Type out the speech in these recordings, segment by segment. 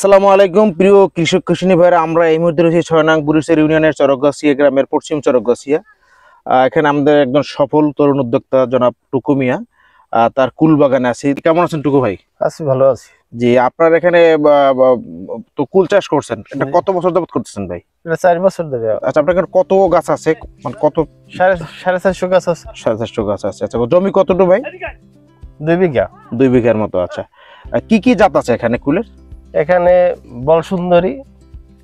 আসসালামু আলাইকুম প্রিয় কৃষক কৃষিনী ভাইরা, আমরা এই মুহূর্তে রয়েছি ৬ নং বুরুসের ইউনিয়নের চরকগাছিয়া গ্রামের পশ্চিম চরকগাছিয়া। এখানে আমাদের একজন সফল তরুণ উদ্যোক্তা জনাব টুকু মিয়া, তার কুল বাগানে আছি। কেমন আছেন টুকু ভাই? আছি, ভালো আছি। জি, আপনার এখানে তো কুল চাষ করছেন, এটা কত বছর যাবত করতেছেন ভাই? এটা 4 বছর ধরে। আচ্ছা, আপনার এখানে কত গাছ আছে? মানে কত? 450 গাছ আছে। 450 গাছ আছে। আচ্ছা, জমি কতটুকু ভাই? 2 বিঘা। 2 বিঘার মতো। আচ্ছা, কি কি জাত আছে এখানে কুলের? এখানে বলসুন্দরী,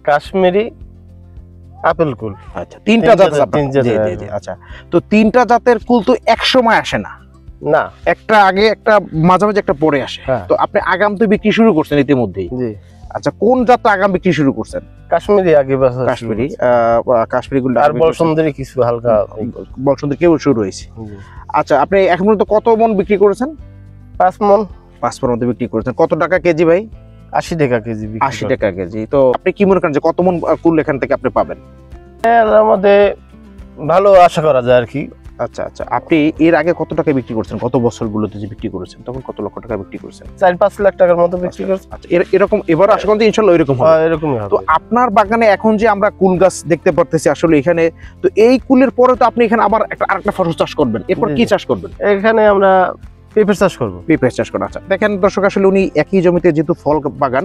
কাশ্মীরি, আপেল কুল। আচ্ছা, তিনটা জাত আছে। জি জি জি। আচ্ছা, তো তিনটা জাতের কুল তো এক সময় আসে না, না, একটা আগে একটা মাঝামাঝি একটা পরে আসে। তো আপনি আগাম তো বিক্রি শুরু করছেন ইতিমধ্যেই। জি। আচ্ছা, কোন জাত আগাম বিক্রি শুরু করছেন? কাশ্মীরি আগে বছর। কাশ্মীরি গুলো। আর বলসুন্দরী কিছু হালকা। বলসুন্দরী কেবল শুরু হয়েছে। আচ্ছা, আপনি এখন পর্যন্ত কত মন বিক্রি করেছেন? 5 মন। 5 মন মতো বিক্রি করেছেন। কত টাকা কেজি ভাই? 80 টাকা কেজি। 80 টাকা কেজি। তো আপনি কি মনে করেন যে কত মন কুল এখান থেকে আপনি পাবেন? এর মধ্যে ভালো আশা করা যায় আর কি। আচ্ছা আচ্ছা, আপনি এর আগে কত টাকা বিক্রি করছেন? কত বছরগুলোতে যে বিক্রি করেছেন তখন কত লক্ষ টাকা বিক্রি করেছেন? 4-5 লাখ টাকার মতো বিক্রি করছি। আচ্ছা, এরকম এবার আশা করি ইনশাআল্লাহ এরকম হবে। এরকমই হবে। তো আপনার বাগানে এখন যে আমরা কুল গাছ দেখতে পারতেছি আসলে এখানে, তো এই কুলের পরে তো আপনি এখানে আবার আরেকটা ফসল চাষ করবেন, এরপর কি চাষ করবেন? এখানে আমরা পেঁপে চাষ করব। পেঁপে চাষ করা। আচ্ছা, দেখেন দর্শক, আসলে উনি একই জমিতে যেহেতু ফল বাগান,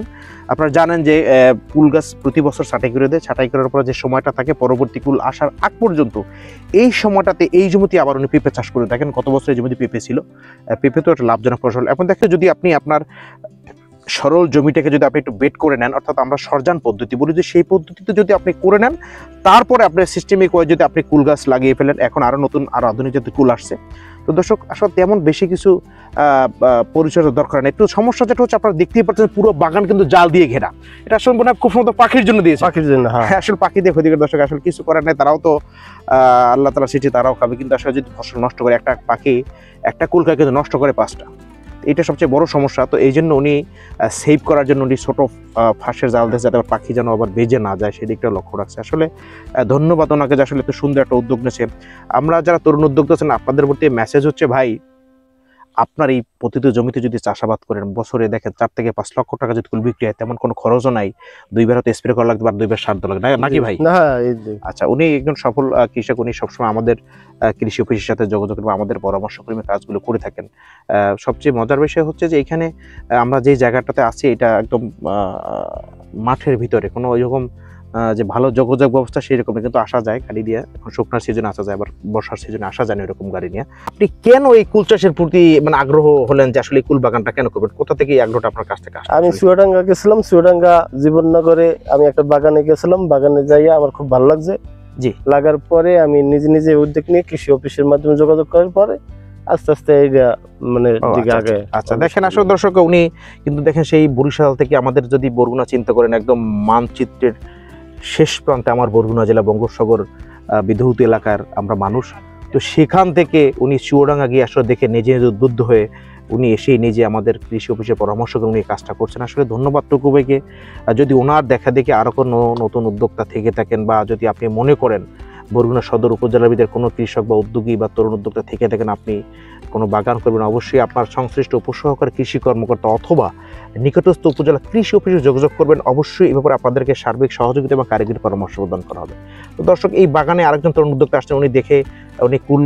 আপনারা জানেন যে কুল গাছ প্রতি বছর ছাঁটাই করে দেয়। ছাঁটাই করার পর যে সময়টা থাকে পরবর্তী কুল আসার আগ পর্যন্ত, এই সময়টাতে এই জমিতে আবার উনি পেঁপে চাষ করে। দেখেন কত বছর এই জমিতে পেঁপে ছিল। পেঁপে তো একটা লাভজনক ফসল। এখন দেখেন যদি আপনি আপনার সরল জমিটাকে যদি আপনি একটু বেড করে নেন, অর্থাৎ আমরা সরজান পদ্ধতি বলি, যে সেই পদ্ধতিতে যদি আপনি করে নেন, তারপরে আপনার সিস্টেমিক ওয়ে যদি আপনি কুল গাছ লাগিয়ে ফেলেন, এখন আরো নতুন আরো আধুনিক জাতের কুল আসছে। তো দর্শক, আসলে তেমন বেশি কিছু পরিচর্যার দরকার নেই। একটু সমস্যা যেটা হচ্ছে, আপনারা দেখতেই পাচ্ছেন পুরো বাগান কিন্তু জাল দিয়ে ঘেরা। এটা আসলে মনে হয় খুব সম্ভবত পাখির জন্য দিয়েছে। পাখির জন্য, হ্যাঁ। আসলে পাখি দিয়ে ক্ষতি করে। দর্শক, আসলে কিছু করার নেই, তারাও তো আল্লাহ তাআলা সৃষ্টি, তারাও খাবে। কিন্তু আসলে যদি ফসল নষ্ট করে, একটা পাখি একটা কুল খায় কিন্তু নষ্ট করে 5টা, এটা সবচেয়ে বড় সমস্যা। তো এই জন্য উনি সেভ করার জন্য উনি ছোট ফাঁসের জাল দিয়েছে, যাতে পাখি যেন আবার বেজে না যায়, সেদিকটা লক্ষ্য রাখছে। আসলে ধন্যবাদ ওনাকে যে আসলে এত সুন্দর একটা উদ্যোগ নিয়েছে। আমরা যারা তরুণ উদ্যোক্তা আছেন, আপনাদের প্রতি মেসেজ হচ্ছে, ভাই আপনার এই প্রতিটি জমিতে যদি চাষাবাদ করেন, বছরে দেখেন 4 থেকে 5 লক্ষ টাকা যদি কুল বিক্রি হয়, তেমন কোনো খরচও নাই। 2বার হয়তো স্প্রে করা লাগবে আর 2বার সার দেওয়া লাগবে, নাকি ভাই? আচ্ছা, উনি একজন সফল কৃষক। উনি সবসময় আমাদের কৃষি অফিসের সাথে যোগাযোগ করে আমাদের পরামর্শক্রমে কাজগুলো করে থাকেন। সবচেয়ে মজার বিষয় হচ্ছে যে এখানে আমরা যে জায়গাটাতে আছি, এটা একদম মাঠের ভিতরে, কোনো ওইরকম যে ভালো যোগাযোগ ব্যবস্থা সেরকম কিন্তু আসা যায় গাড়ি দিয়ে। এখন শুকনার সিজনে আসা যায়, আবার বর্ষার সিজনে আসা যায় না এরকম গাড়ি নিয়ে। আপনি কেন এই কুল চাষের প্রতি মানে আগ্রহ হলেন, যে আসলে কুল বাগানটা কেন করবেন? কোথা থেকে এই আগ্রহটা আপনার কাছ থেকে আসলো? আমি চুয়াডাঙ্গা গেছিলাম, চুয়াডাঙ্গা জীবননগরে আমি একটা বাগানে গেছিলাম। বাগানে যাইয়া আমার খুব ভালো লাগছে। জি। লাগার পরে আমি নিজে নিজে উদ্যোগ নিয়ে কৃষি অফিসের মাধ্যমে যোগাযোগ করার পরে আস্তে আস্তে এইটা মানে দিকে আগে। আচ্ছা, দেখেন আসলে দর্শক, উনি কিন্তু দেখেন সেই বরিশাল থেকে আমাদের যদি বরগুনা চিন্তা করেন, একদম মানচিত্রের শেষ প্রান্তে আমার বরগুনা জেলা, বঙ্গোপসাগর বিধৌত এলাকার আমরা মানুষ। তো সেখান থেকে উনি চুয়াডাঙ্গা গিয়ে আসলে দেখে নিজে উদ্বুদ্ধ হয়ে উনি এসেই নিজে আমাদের কৃষি অফিসের পরামর্শ করে উনি কাজটা করছেন। আসলে ধন্যবাদ টুকু ভাইকে। যদি ওনার দেখা দেখে আরো কোনো নতুন উদ্যোক্তা থেকে থাকেন, বা যদি আপনি মনে করেন বরগুনা সদর উপজেলার ভিতরে কোনো কৃষক বা উদ্যোগী বা তরুণ উদ্যোক্তা থেকে থাকেন, আপনি কোনো বাগান করবেন, অবশ্যই আপনার সংশ্লিষ্ট উপসহকারী কৃষি কর্মকর্তা অথবা নিকটস্থ উপজেলা কৃষি অফিসে যোগাযোগ করবেন। অবশ্যই এই ব্যাপারে আপনাদেরকে সার্বিক সহযোগিতা এবং কারিগরি পরামর্শ প্রদান করা হবে। তো দর্শক, এই বাগানে আরেকজন তরুণ উদ্যোক্তা আসছেন, উনি দেখে উনি কুল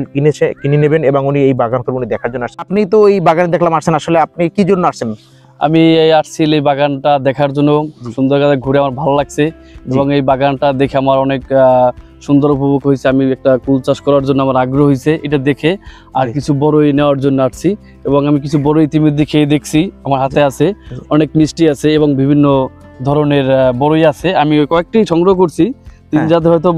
কিনে নেবেন এবং উনি এই বাগান করবেন, উনি দেখার জন্য আসছেন। আপনি তো এই বাগানে দেখলাম আসছেন, আসলে আপনি কি জন্য আসছেন? আমি আসছি এই বাগানটা দেখার জন্য। সুন্দর ঘুরে আমার ভালো লাগছে এবং এই বাগানটা দেখে আমার অনেক সুন্দর উপভোগ হয়েছে। আমি একটা কুল চাষ করার জন্য আমার আগ্রহ হয়েছে এটা দেখে, আর কিছু বড়ই নেওয়ার জন্য আসছি। এবং আমি কিছু বড়ই ইতিমধ্যে খেয়ে দেখছি, আমার হাতে আছে, অনেক মিষ্টি আছে এবং বিভিন্ন ধরনের বড়ই আছে। আমি কয়েকটি সংগ্রহ করছি, 3 জাতের হয়তো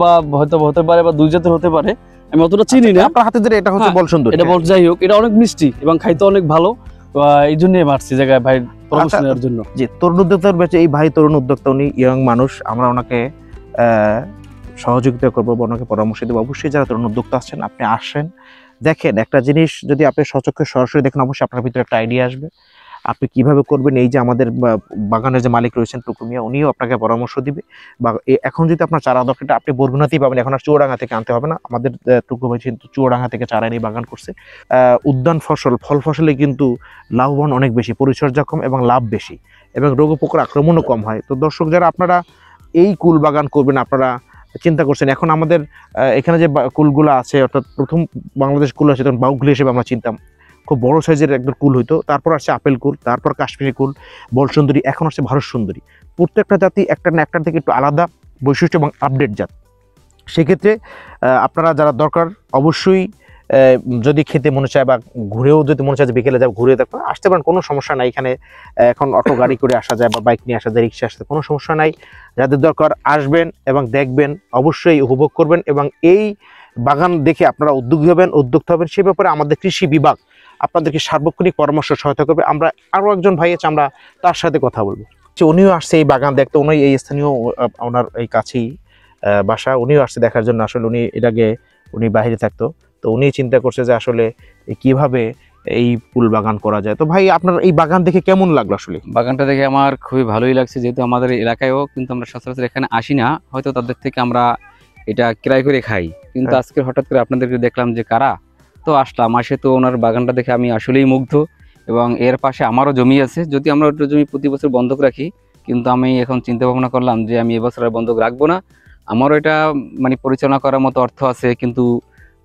হতে পারে বা 2 জাতের হতে পারে, আমি অতটা চিনি না। আপনার হাতে যেটা, এটা হচ্ছে বলসুন্দরী। এটা যাই হোক, এটা অনেক মিষ্টি এবং খাইতে অনেক ভালো। এই জন্যই মারছি জায়গায় ভাই পরামর্শ নেওয়ার জন্য। যে তরুণ উদ্যোক্তার বেঁচে এই ভাই তরুণ উদ্যোক্তা, উনি ইয়ং মানুষ, আমরা ওনাকে সহযোগিতা করবো বা ওনাকে পরামর্শ দেবো। অবশ্যই যারা তরুণ উদ্যোক্তা আসছেন, আপনি আসেন, দেখেন একটা জিনিস যদি আপনি সচক্ষে সরাসরি দেখেন, অবশ্যই আপনার ভিতরে একটা আইডিয়া আসবে আপনি কিভাবে করবেন। এই যে আমাদের বাগানের যে মালিক রয়েছেন টুকু মিয়া, উনিও আপনাকে পরামর্শ দিবে। বা এখন যদি আপনার চারা দরকারটা আপনি বরগুনাতেই পাবেন, এখন আর চুয়াডাঙ্গা থেকে আনতে হবে না। আমাদের টুকু ভাই কিন্তু চুয়াডাঙ্গা থেকে চারা নিয়ে বাগান করছে। উদ্যান ফসল, ফল ফসলে কিন্তু লাভবান অনেক বেশি, পরিচর্যা কম এবং লাভ বেশি। এবং রোগ পোকার আক্রমণও কম হয়। তো দর্শক যারা আপনারা এই কুল বাগান করবেন, আপনারা চিন্তা করছেন, এখন আমাদের এখানে যে কুলগুলো আছে, অর্থাৎ প্রথম বাংলাদেশ কুল আছে তখন বাউগুলি হিসেবে আমরা চিনতাম, খুব বড় সাইজের একদম কুল হইতো, তারপর আসছে আপেল কুল, তারপর কাশ্মীরি কুল, বলসুন্দরী, এখন আসছে ভারত সুন্দরী। প্রত্যেকটা জাতি একটা না একটার থেকে একটু আলাদা বৈশিষ্ট্য এবং আপডেট জাত। সেক্ষেত্রে আপনারা যারা দরকার অবশ্যই যদি খেতে মনে চায় বা ঘুরেও যদি মনে চায় যে বিকেলে যাও ঘুরে দেখো, আসতে পারেন, কোনো সমস্যা নাই। এখানে এখন অটো গাড়ি করে আসা যায় বা বাইক নিয়ে আসা যায়, রিক্সা আসতে কোনো সমস্যা নাই। যাদের দরকার আসবেন এবং দেখবেন, অবশ্যই উপভোগ করবেন এবং এই বাগান দেখে আপনারা উদ্যোগী হবেন, উদ্যোক্তা হবেন। সে ব্যাপারে আমাদের কৃষি বিভাগ আপনাদেরকে সার্বক্ষণিক পরামর্শ সহায়তা করবে। আমরা আরও একজন ভাই আছে, আমরা তার সাথে কথা বলবো। উনিও আসছে এই বাগান দেখতে, উনি এই স্থানীয়, ওনার এই কাছেই বাসা, উনিও আসছে দেখার জন্য। আসলে উনি এর আগে উনি বাইরে থাকতো, তো উনি চিন্তা করছে যে আসলে কিভাবে এই ফুল বাগান করা যায়। তো ভাই আপনার এই বাগান দেখে কেমন লাগলো? আসলে বাগানটা দেখে আমার খুবই ভালোই লাগছে, যেহেতু আমাদের এলাকায়ও কিন্তু আমরা সচরাচর এখানে আসি না, হয়তো তাদের থেকে আমরা এটা ক্রয় করে খাই, কিন্তু আজকে হঠাৎ করে আপনাদেরকে দেখলাম যে কারা, তো আসলাম। আসে তো ওনার বাগানটা দেখে আমি আসলেই মুগ্ধ। এবং এর পাশে আমারও জমি আছে, যদি আমরা ওটা জমি প্রতি বছর বন্ধক রাখি, কিন্তু আমি এখন চিন্তা ভাবনা করলাম যে আমি এবছর আর বন্ধক রাখবো না। আমারও এটা মানে পরিচালনা করার মতো অর্থ আছে, কিন্তু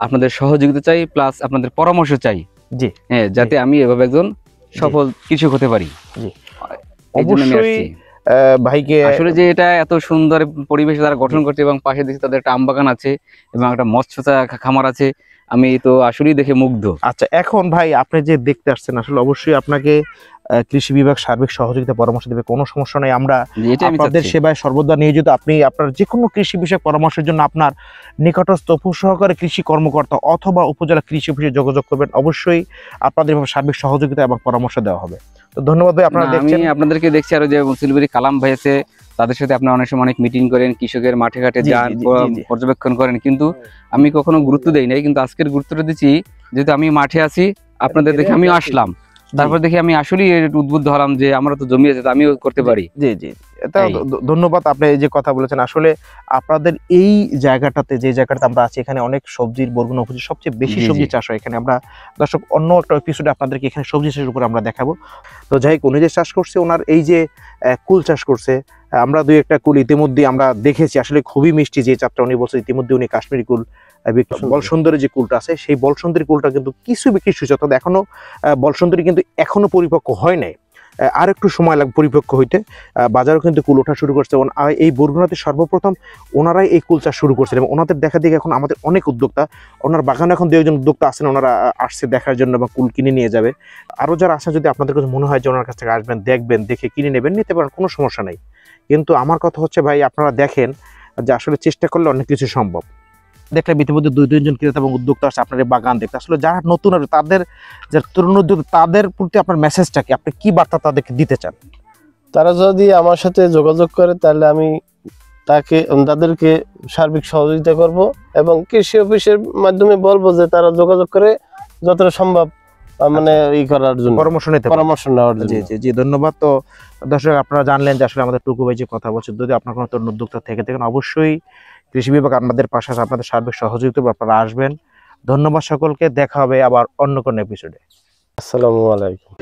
আপনাদের সহযোগিতা চাই, প্লাস আপনাদের পরামর্শ চাই, জি, হ্যাঁ, যাতে আমি এভাবে একজন সফল কৃষক হতে পারি। জি, এই জন্য আমি অবশ্যই আসছি। ভাইকে আসলে যে এটা এত সুন্দর পরিবেশ তারা গঠন করছে, এবং পাশে দেখছি তাদের একটা আম বাগান আছে এবং একটা মৎস্য খামার আছে, আমি তো আসলেই দেখে মুগ্ধ। আচ্ছা, এখন ভাই আপনি যে দেখতে আসছেন, আসলে অবশ্যই আপনাকে কৃষি বিভাগ সার্বিক সহযোগিতা পরামর্শ দেবে, কোনো সমস্যা নাই। আমরা এটা আমি আপনাদের চাচ্ছি। সেবায় সর্বদা নিয়োজিত। আপনি আপনার যে কোনো কৃষি বিষয়ক পরামর্শের জন্য আপনার নিকটস্থ উপসহকারী কৃষি কর্মকর্তা অথবা উপজেলা কৃষি অফিসে যোগাযোগ করবেন, অবশ্যই আপনাদের সার্বিক সহযোগিতা এবং পরামর্শ দেওয়া হবে। তো ধন্যবাদ ভাই, আপনারা না, দেখছেন। আমি আপনাদেরকে দেখছি আরো যে শিলিগুড়ি কালাম ভাই আছে, তাদের সাথে আপনারা অনেক সময় অনেক মিটিং করেন, কৃষকের মাঠে ঘাটে জি, যান, জি, জি। পর্যবেক্ষণ করেন, কিন্তু আমি কখনো গুরুত্ব দেই নাই। কিন্তু আজকের গুরুত্বটা দিচ্ছি, যেহেতু আমি মাঠে আছি, আপনাদের দেখে আমিও আসলাম। তারপর দেখি আমি আসলেই উদ্বুদ্ধ হলাম যে আমরা তো জমি আছে, আমিও করতে পারি। জি জি, এটা এই। ধন্যবাদ। আপনি এই যে কথা বলেছেন, আসলে আপনাদের এই জায়গাটাতে, যে জায়গাটাতে আমরা আছি, এখানে অনেক সবজির, বরগুনা উপজেলায় সবচেয়ে বেশি জি, জি। সবজি চাষ হয় এখানে। আমরা দর্শক অন্য একটা এপিসোডে আপনাদেরকে এখানে সবজি চাষের উপর আমরা দেখাবো। তো যাই হোক, উনি যে চাষ করছে, ওনার এই যে কুল চাষ করছে, আমরা দুই একটা কুল ইতিমধ্যে আমরা দেখেছি, আসলে খুবই মিষ্টি। যে চারটা উনি বলছে, ইতিমধ্যে উনি কাশ্মীরি কুল, বলসুন্দরী যে কুলটা আছে, সেই বলসুন্দরী কুলটা কিন্তু কিছু বিক্রি হয়েছে, অর্থাৎ এখনো বলসুন্দরী কিন্তু এখনো পরিপক্ক হয় নাই, আর একটু সময় লাগবে পরিপক্ক হইতে। বাজারও কিন্তু কুল ওঠা শুরু করছে। এই বরগুনাতে সর্বপ্রথম ওনারাই এই কুল চাষ শুরু করছেন, এবং ওনাদের দেখা দেখে এখন আমাদের অনেক উদ্যোক্তা, ওনার বাগানে এখন দু একজন উদ্যোক্তা আছেন, ওনারা আসছে দেখার জন্য এবং কুল কিনে নিয়ে যাবে। আরও যারা আসেন, যদি আপনাদের কাছে মনে হয় যে ওনার কাছ থেকে আসবেন, দেখবেন, দেখে কিনে নেবেন, নিতে পারেন, কোনো সমস্যা নাই। কিন্তু আমার কথা হচ্ছে ভাই, আপনারা দেখেন যে আসলে চেষ্টা করলে অনেক কিছু সম্ভব। দেখলাম ইতিমধ্যে দুই তিনজন ক্রেতা এবং উদ্যোক্তা আসছে আপনার এই বাগান দেখতে। আসলে যারা নতুন হবে, তাদের যারা তরুণ উদ্যোগ, তাদের প্রতি আপনার মেসেজটা কি, আপনি কি বার্তা তাদেরকে দিতে চান? তারা যদি আমার সাথে যোগাযোগ করে, তাহলে আমি তাদেরকে সার্বিক সহযোগিতা করব এবং কৃষি অফিসের মাধ্যমে বলবো যে তারা যোগাযোগ করে যতটা সম্ভব মানে ই করার জন্য, পরামর্শ নিতে পারেন। পরামর্শ নেওয়ার জন্য। জি জি জি, ধন্যবাদ। তো দর্শক, আপনারা জানলেন যে আসলে আমাদের টুকু ভাই যে কথা বলছে, যদি আপনার কোনো তরুণ উদ্যোক্তা থেকে থাকেন, অবশ্যই কৃষি বিভাগ আমাদের পাশে আছে, আপনাদের সার্বিক সহযোগিতা আপনারা আসবেন। ধন্যবাদ সকলকে, দেখা হবে আবার অন্য কোনো এপিসোডে। আসসালামু আলাইকুম।